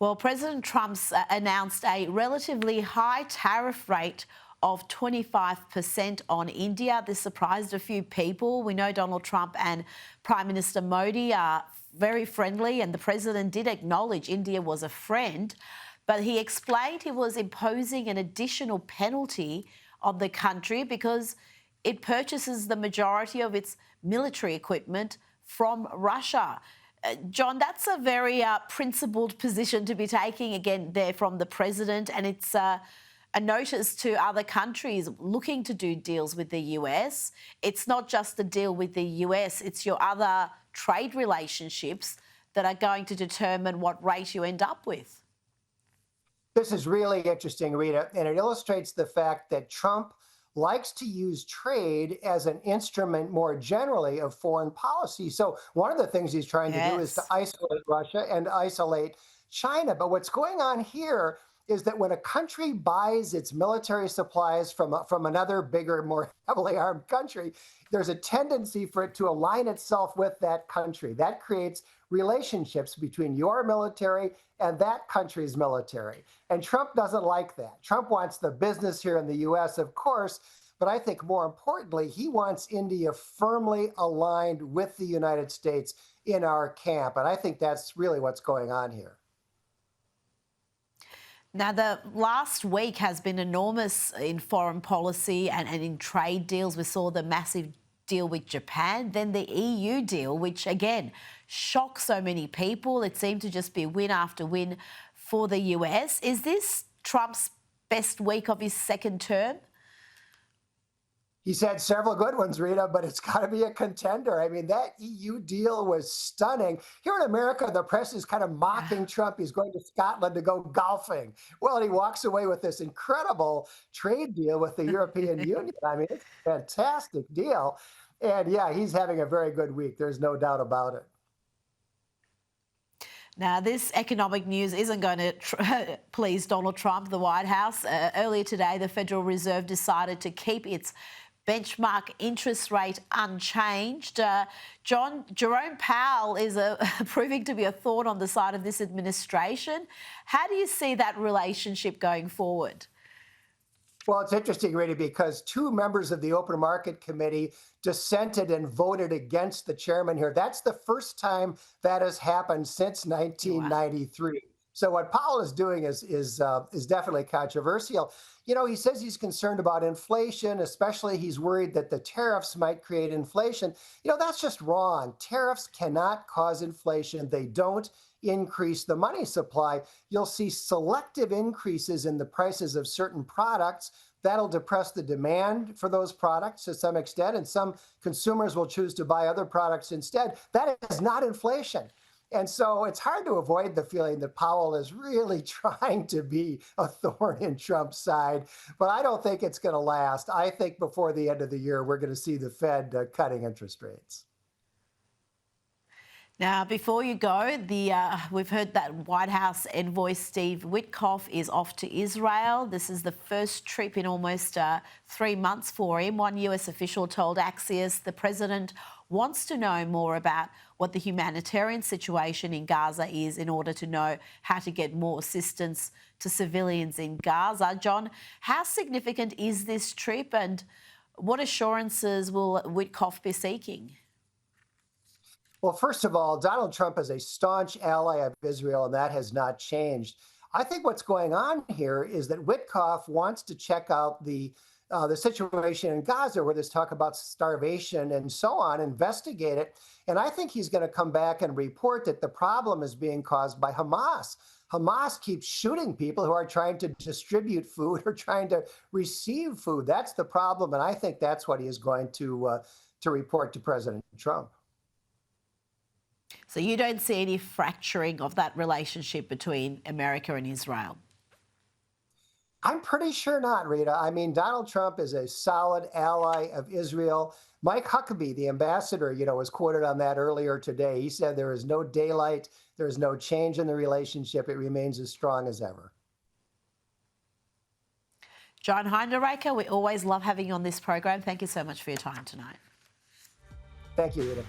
Well, President Trump's announced a relatively high tariff rate of 25% on India. This surprised a few people. We know Donald Trump and Prime Minister Modi are very friendly, and the president did acknowledge India was a friend, but he explained he was imposing an additional penalty on the country because it purchases the majority of its military equipment from Russia. John, that's a very principled position to be taking, again, there from the president, and it's a notice to other countries looking to do deals with the US. It's not just a deal with the US, it's your other trade relationships that are going to determine what rate you end up with. This is really interesting, Rita, and it illustrates the fact that Trump likes to use trade as an instrument more generally of foreign policy. So one of the things he's trying to do is to Yes. isolate Russia and isolate China. But what's going on here is that when a country buys its military supplies from another bigger, more heavily armed country, there's a tendency for it to align itself with that country. That creates relationships between your military and that country's military. And Trump doesn't like that. Trump wants the business here in the US, of course, but I think more importantly, he wants India firmly aligned with the United States in our camp. And I think that's really what's going on here. Now, the last week has been enormous in foreign policy and in trade deals. We saw the massive deal with Japan, then the EU deal, which again shocked so many people. It seemed to just be win after win for the US. Is this Trump's best week of his second term? He's had several good ones, Rita, but it's got to be a contender. I mean, that EU deal was stunning. Here in America, the press is kind of mocking Trump. He's going to Scotland to go golfing. Well, he walks away with this incredible trade deal with the European Union. I mean, it's a fantastic deal. And yeah, he's having a very good week. There's no doubt about it. Now, this economic news isn't going to please Donald Trump, the White House. Earlier today, the Federal Reserve decided to keep its benchmark interest rate unchanged. John, Jerome Powell is proving to be a thorn on the side of this administration. How do you see that relationship going forward? Well, it's interesting, Rita, because two members of the Open Market Committee dissented and voted against the chairman here. That's the first time that has happened since 1993. Wow. So what Powell is doing is definitely controversial. You know, he says he's concerned about inflation, especially he's worried that the tariffs might create inflation. You know, that's just wrong. Tariffs cannot cause inflation. They don't increase the money supply. You'll see selective increases in the prices of certain products. That'll depress the demand for those products to some extent, and some consumers will choose to buy other products instead. That is not inflation. And so it's hard to avoid the feeling that Powell is really trying to be a thorn in Trump's side, but I don't think it's going to last. I think before the end of the year, we're going to see the Fed cutting interest rates. Now, before you go, we've heard that White House envoy Steve Witoff is off to Israel. This is the first trip in almost 3 months for him. One US official told Axios the president wants to know more about what the humanitarian situation in Gaza is in order to know how to get more assistance to civilians in Gaza. John, how significant is this trip, and what assurances will Witoff be seeking? Well, first of all, Donald Trump is a staunch ally of Israel, and that has not changed. I think what's going on here is that Witoff wants to check out the situation in Gaza, where there's talk about starvation and so on, investigate it. And I think he's going to come back and report that the problem is being caused by Hamas. Hamas keeps shooting people who are trying to distribute food or trying to receive food. That's the problem, and I think that's what he is going to report to President Trump. So you don't see any fracturing of that relationship between America and Israel? I'm pretty sure not, Rita. I mean, Donald Trump is a solid ally of Israel. Mike Huckabee, the ambassador, was quoted on that earlier today. He said there is no daylight, there is no change in the relationship. It remains as strong as ever. John Hinderaker, we always love having you on this program. Thank you so much for your time tonight. Thank you, Rita.